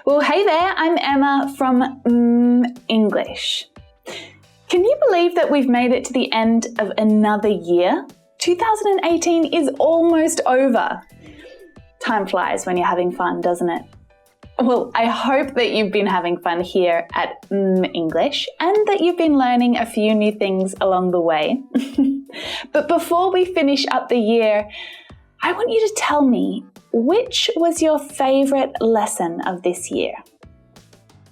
Well, hey there, I'm Emma from mmmEnglish. Can you believe that we've made it to the end of another year? 2018 is almost over. Time flies when you're having fun, doesn't it? Well, I hope that you've been having fun here at mmmEnglish and that you've been learning a few new things along the way. But before we finish up the year, I want you to tell me, which was your favorite lesson of this year?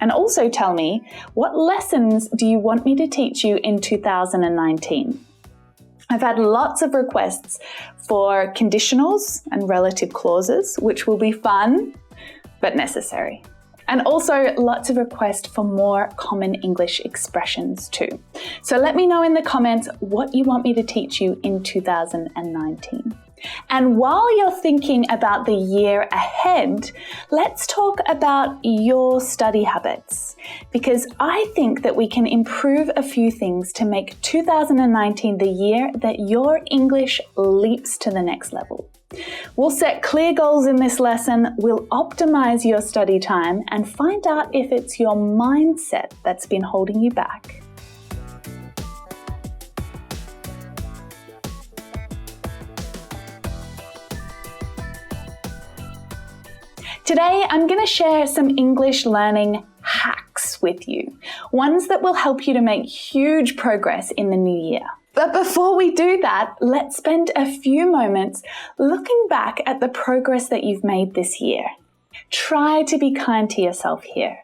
And also tell me, what lessons do you want me to teach you in 2019? I've had lots of requests for conditionals and relative clauses, which will be fun, but necessary. And also lots of requests for more common English expressions too. So let me know in the comments what you want me to teach you in 2019. And while you're thinking about the year ahead, let's talk about your study habits, because I think that we can improve a few things to make 2019 the year that your English leaps to the next level. We'll set clear goals in this lesson, we'll optimize your study time, and find out if it's your mindset that's been holding you back. Today, I'm going to share some English learning hacks with you, ones that will help you to make huge progress in the new year. But before we do that, let's spend a few moments looking back at the progress that you've made this year. Try to be kind to yourself here.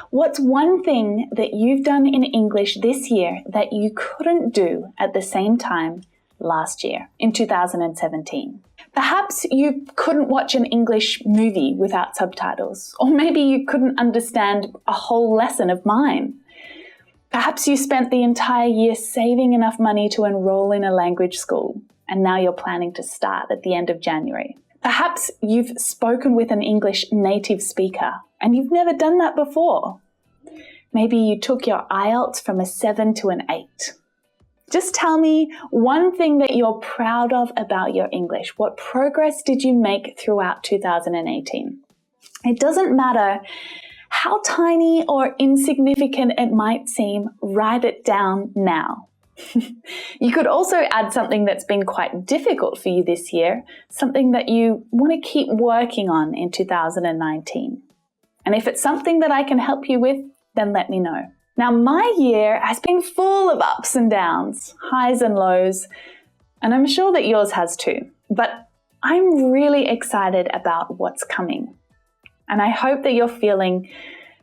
What's one thing that you've done in English this year that you couldn't do at the same time last year, in 2017? Perhaps you couldn't watch an English movie without subtitles, or maybe you couldn't understand a whole lesson of mine. Perhaps you spent the entire year saving enough money to enroll in a language school, and now you're planning to start at the end of January. Perhaps you've spoken with an English native speaker, and you've never done that before. Maybe you took your IELTS from a 7 to an 8. Just tell me one thing that you're proud of about your English. What progress did you make throughout 2018? It doesn't matter how tiny or insignificant it might seem, write it down now. You could also add something that's been quite difficult for you this year, something that you want to keep working on in 2019. And if it's something that I can help you with, then let me know. Now, my year has been full of ups and downs, highs and lows, and I'm sure that yours has too. But I'm really excited about what's coming. And I hope that you're feeling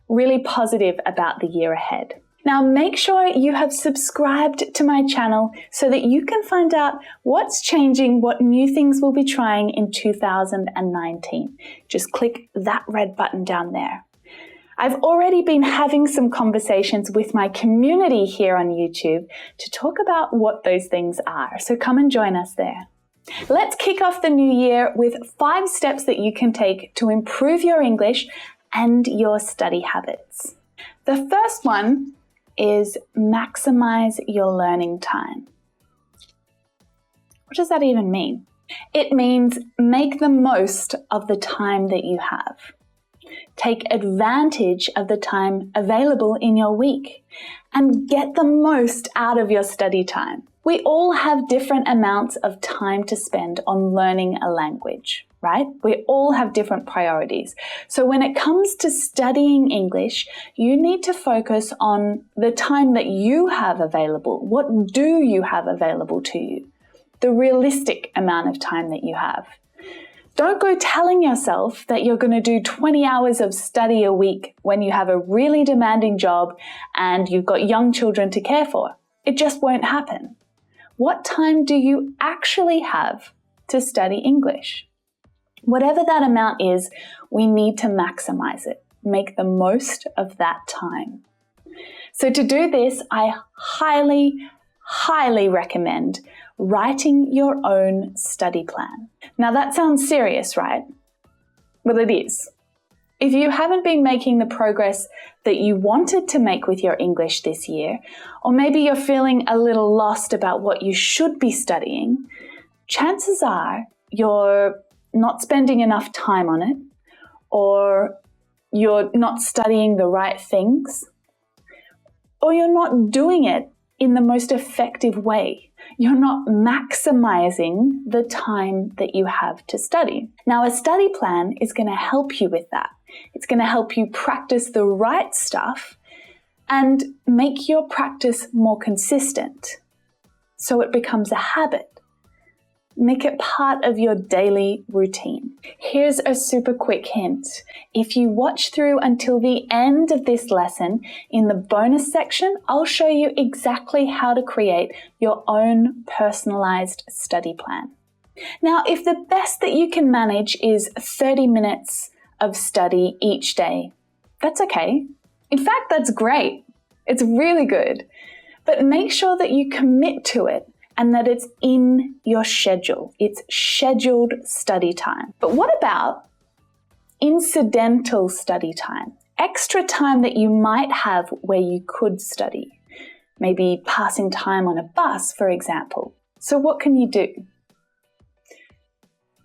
really positive about the year ahead. Now, make sure you have subscribed to my channel so that you can find out what's changing, what new things we'll be trying in 2019. Just click that red button down there. I've already been having some conversations with my community here on YouTube to talk about what those things are, so come and join us there. Let's kick off the new year with 5 steps that you can take to improve your English and your study habits. The first one is maximize your learning time. What does that even mean? It means make the most of the time that you have. Take advantage of the time available in your week and get the most out of your study time. We all have different amounts of time to spend on learning a language, right? We all have different priorities. So when it comes to studying English, you need to focus on the time that you have available. What do you have available to you? The realistic amount of time that you have. Don't go telling yourself that you're going to do 20 hours of study a week when you have a really demanding job and you've got young children to care for. It just won't happen. What time do you actually have to study English? Whatever that amount is, we need to maximize it. Make the most of that time. So to do this, I highly recommend writing your own study plan. Now that sounds serious, right? Well, it is. If you haven't been making the progress that you wanted to make with your English this year, or maybe you're feeling a little lost about what you should be studying, chances are you're not spending enough time on it, or you're not studying the right things, or you're not doing it in the most effective way. You're not maximizing the time that you have to study. Now, a study plan is going to help you with that. It's going to help you practice the right stuff and make your practice more consistent so it becomes a habit. Make it part of your daily routine. Here's a super quick hint. If you watch through until the end of this lesson, in the bonus section, I'll show you exactly how to create your own personalized study plan. Now, if the best that you can manage is 30 minutes of study each day, that's okay. In fact, that's great. It's really good. But make sure that you commit to it and that it's in your schedule. It's scheduled study time. But what about incidental study time? Extra time that you might have where you could study. Maybe passing time on a bus, for example. So what can you do?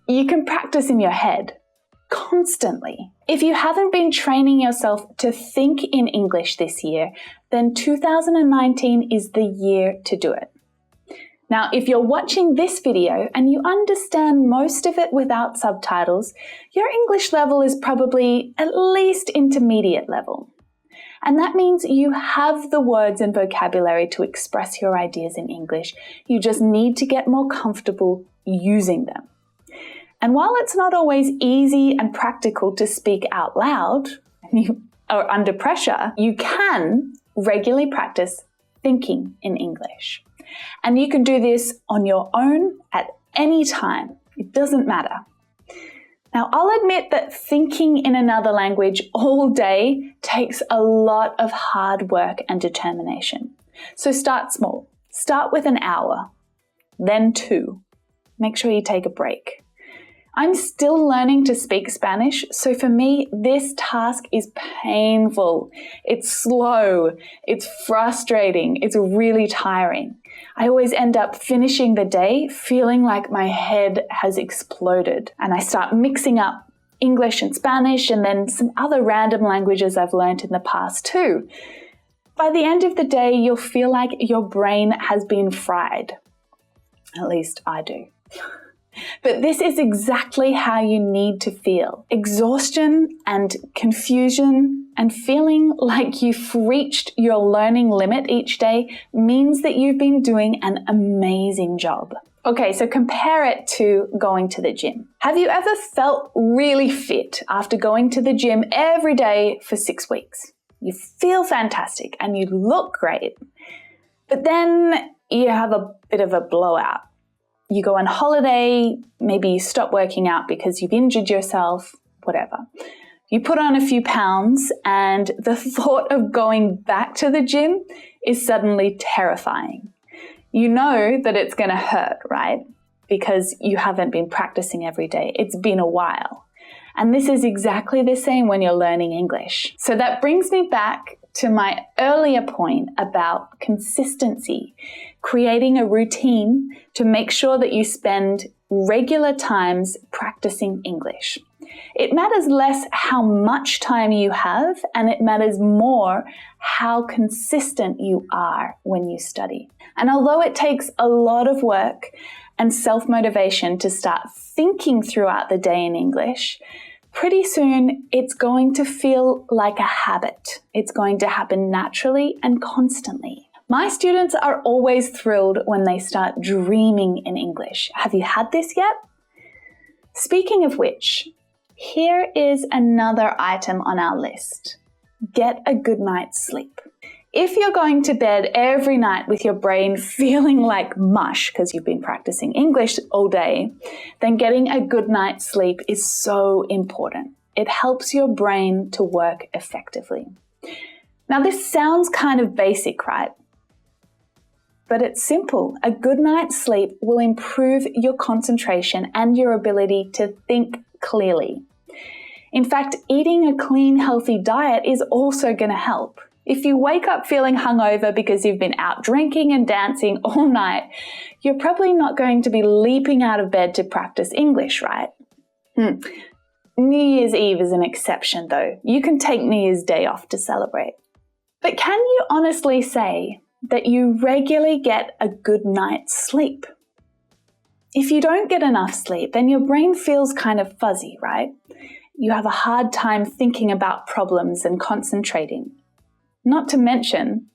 You can practice in your head constantly. If you haven't been training yourself to think in English this year, then 2019 is the year to do it. Now, if you're watching this video and you understand most of it without subtitles, your English level is probably at least intermediate level. And that means you have the words and vocabulary to express your ideas in English. You just need to get more comfortable using them. And while it's not always easy and practical to speak out loud or under pressure, you can regularly practice thinking in English. And you can do this on your own at any time. It doesn't matter. Now, I'll admit that thinking in another language all day takes a lot of hard work and determination. So start small. Start with an hour, then 2. Make sure you take a break. I'm still learning to speak Spanish, so for me, this task is painful. It's slow, it's frustrating, it's really tiring. I always end up finishing the day feeling like my head has exploded, and I start mixing up English and Spanish and then some other random languages I've learned in the past too. By the end of the day, you'll feel like your brain has been fried. At least I do. But this is exactly how you need to feel. Exhaustion and confusion and feeling like you've reached your learning limit each day means that you've been doing an amazing job. Okay, so compare it to going to the gym. Have you ever felt really fit after going to the gym every day for 6 weeks? You feel fantastic and you look great, but then you have a bit of a blowout. You go on holiday, maybe you stop working out because you've injured yourself, whatever. You put on a few pounds and the thought of going back to the gym is suddenly terrifying. You know that it's going to hurt, right? Because you haven't been practicing every day. It's been a while. And this is exactly the same when you're learning English. So that brings me back to my earlier point about consistency, creating a routine to make sure that you spend regular times practicing English. It matters less how much time you have, and it matters more how consistent you are when you study. And although it takes a lot of work and self-motivation to start thinking throughout the day in English, pretty soon it's going to feel like a habit. It's going to happen naturally and constantly. My students are always thrilled when they start dreaming in English. Have you had this yet? Speaking of which, here is another item on our list. Get a good night's sleep. If you're going to bed every night with your brain feeling like mush because you've been practicing English all day, then getting a good night's sleep is so important. It helps your brain to work effectively. Now, this sounds kind of basic, right? But it's simple. A good night's sleep will improve your concentration and your ability to think clearly. In fact, eating a clean, healthy diet is also going to help. If you wake up feeling hungover because you've been out drinking and dancing all night, you're probably not going to be leaping out of bed to practice English, right? New Year's Eve is an exception though. You can take New Year's Day off to celebrate. But can you honestly say that you regularly get a good night's sleep? If you don't get enough sleep, then your brain feels kind of fuzzy, right? You have a hard time thinking about problems and concentrating. Not to mention,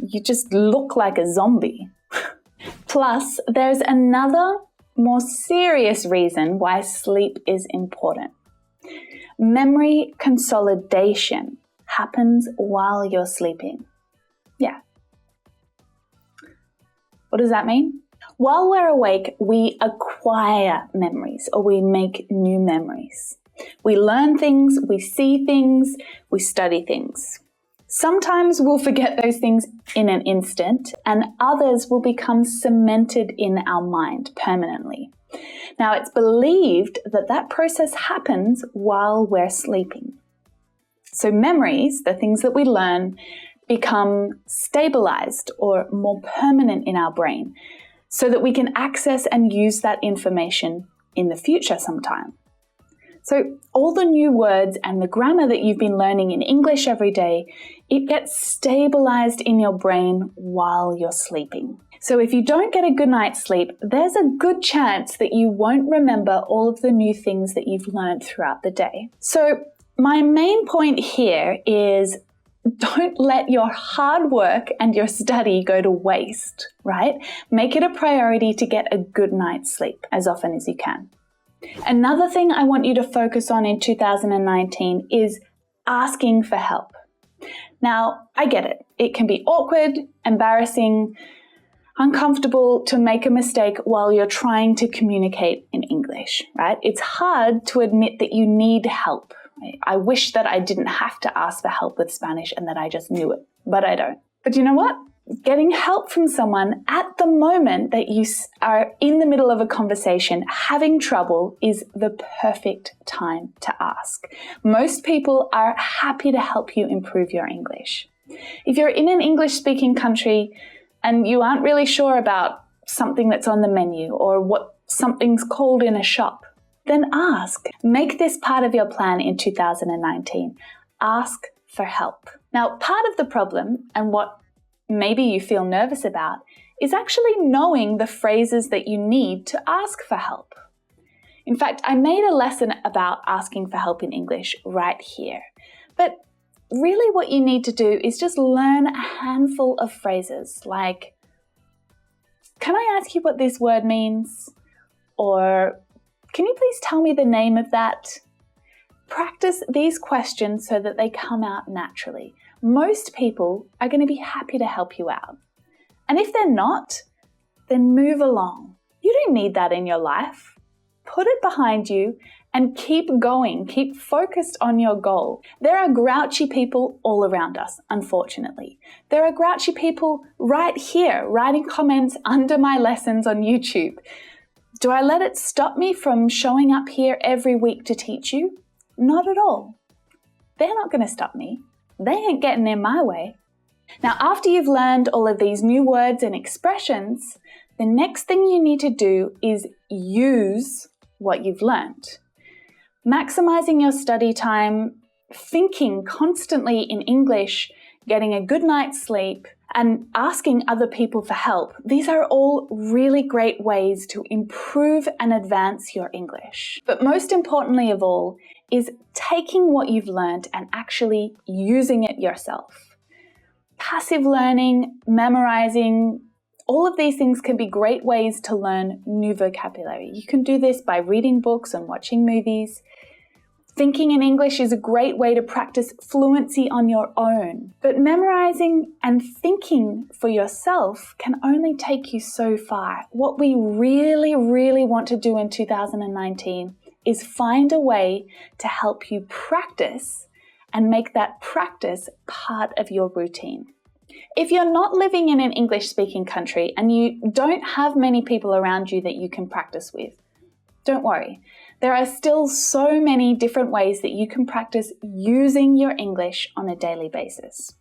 you just look like a zombie. Plus, there's another more serious reason why sleep is important. Memory consolidation happens while you're sleeping. Yeah. What does that mean? While we're awake, we acquire memories or we make new memories. We learn things, we see things, we study things. Sometimes we'll forget those things in an instant, and others will become cemented in our mind permanently. Now, it's believed that that process happens while we're sleeping. So memories, the things that we learn, become stabilized or more permanent in our brain so that we can access and use that information in the future sometime. So all the new words and the grammar that you've been learning in English every day, it gets stabilized in your brain while you're sleeping. So if you don't get a good night's sleep, there's a good chance that you won't remember all of the new things that you've learned throughout the day. So my main point here is don't let your hard work and your study go to waste, right? Make it a priority to get a good night's sleep as often as you can. Another thing I want you to focus on in 2019 is asking for help. Now, I get it. It can be awkward, embarrassing, uncomfortable to make a mistake while you're trying to communicate in English, right? It's hard to admit that you need help. I wish that I didn't have to ask for help with Spanish and that I just knew it, but I don't. But you know what? Getting help from someone at the moment that you are in the middle of a conversation having trouble is the perfect time to ask. Most people are happy to help you improve your English. If you're in an English-speaking country and you aren't really sure about something that's on the menu or what something's called in a shop, then ask. Make this part of your plan in 2019. Ask for help. Now, part of the problem and what maybe you feel nervous about is actually knowing the phrases that you need to ask for help. In fact, I made a lesson about asking for help in English right here. But really what you need to do is just learn a handful of phrases like, can I ask you what this word means? Or, can you please tell me the name of that? Practice these questions so that they come out naturally. Most people are going to be happy to help you out. And if they're not, then move along. You don't need that in your life. Put it behind you and keep going. Keep focused on your goal. There are grouchy people all around us, unfortunately. There are grouchy people right here writing comments under my lessons on YouTube. Do I let it stop me from showing up here every week to teach you? Not at all. They're not going to stop me. They ain't getting in my way. Now, after you've learned all of these new words and expressions, the next thing you need to do is use what you've learned. Maximizing your study time, thinking constantly in English, getting a good night's sleep, and asking other people for help. These are all really great ways to improve and advance your English. But most importantly of all is taking what you've learned and actually using it yourself. Passive learning, memorizing, all of these things can be great ways to learn new vocabulary. You can do this by reading books and watching movies. Thinking in English is a great way to practice fluency on your own. But memorizing and thinking for yourself can only take you so far. What we really, really want to do in 2019 is find a way to help you practice and make that practice part of your routine. If you're not living in an English-speaking country and you don't have many people around you that you can practice with, don't worry. There are still so many different ways that you can practice using your English on a daily basis.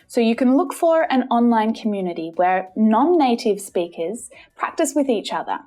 So you can look for an online community where non-native speakers practice with each other.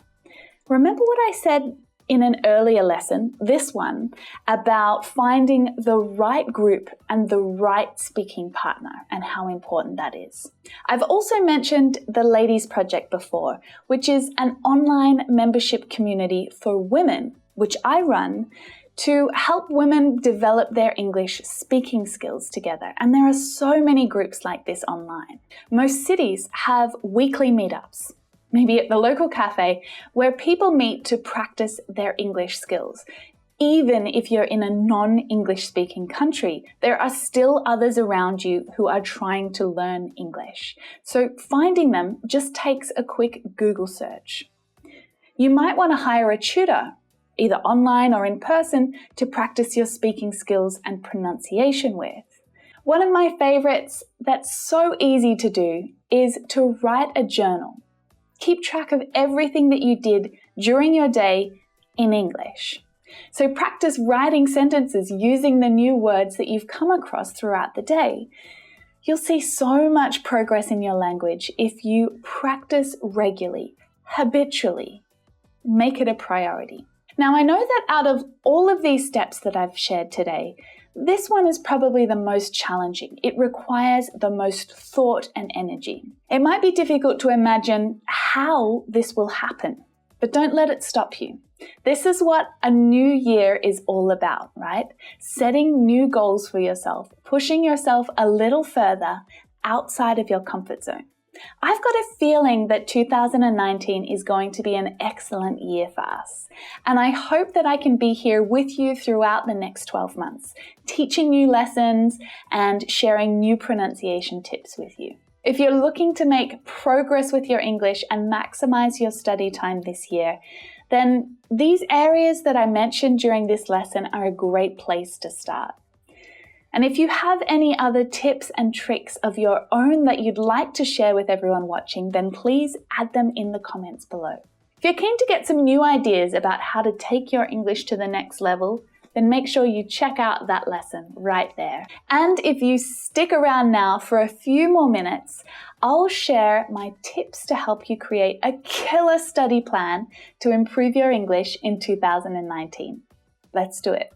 Remember what I said in an earlier lesson, this one, about finding the right group and the right speaking partner and how important that is. I've also mentioned the Ladies Project before, which is an online membership community for women, which I run to help women develop their English speaking skills together. And there are so many groups like this online. Most cities have weekly meetups, maybe at the local cafe, where people meet to practice their English skills. Even if you're in a non-English speaking country, there are still others around you who are trying to learn English. So finding them just takes a quick Google search. You might want to hire a tutor, either online or in person, to practice your speaking skills and pronunciation with. One of my favorites that's so easy to do is to write a journal. Keep track of everything that you did during your day in English. So practice writing sentences using the new words that you've come across throughout the day. You'll see so much progress in your language if you practice regularly, habitually. Make it a priority. Now, I know that out of all of these steps that I've shared today, this one is probably the most challenging. It requires the most thought and energy. It might be difficult to imagine how this will happen, but don't let it stop you. This is what a new year is all about, right? Setting new goals for yourself, pushing yourself a little further outside of your comfort zone. I've got a feeling that 2019 is going to be an excellent year for us, and I hope that I can be here with you throughout the next 12 months, teaching new lessons and sharing new pronunciation tips with you. If you're looking to make progress with your English and maximize your study time this year, then these areas that I mentioned during this lesson are a great place to start. And if you have any other tips and tricks of your own that you'd like to share with everyone watching, then please add them in the comments below. If you're keen to get some new ideas about how to take your English to the next level, then make sure you check out that lesson right there. And if you stick around now for a few more minutes, I'll share my tips to help you create a killer study plan to improve your English in 2019. Let's do it.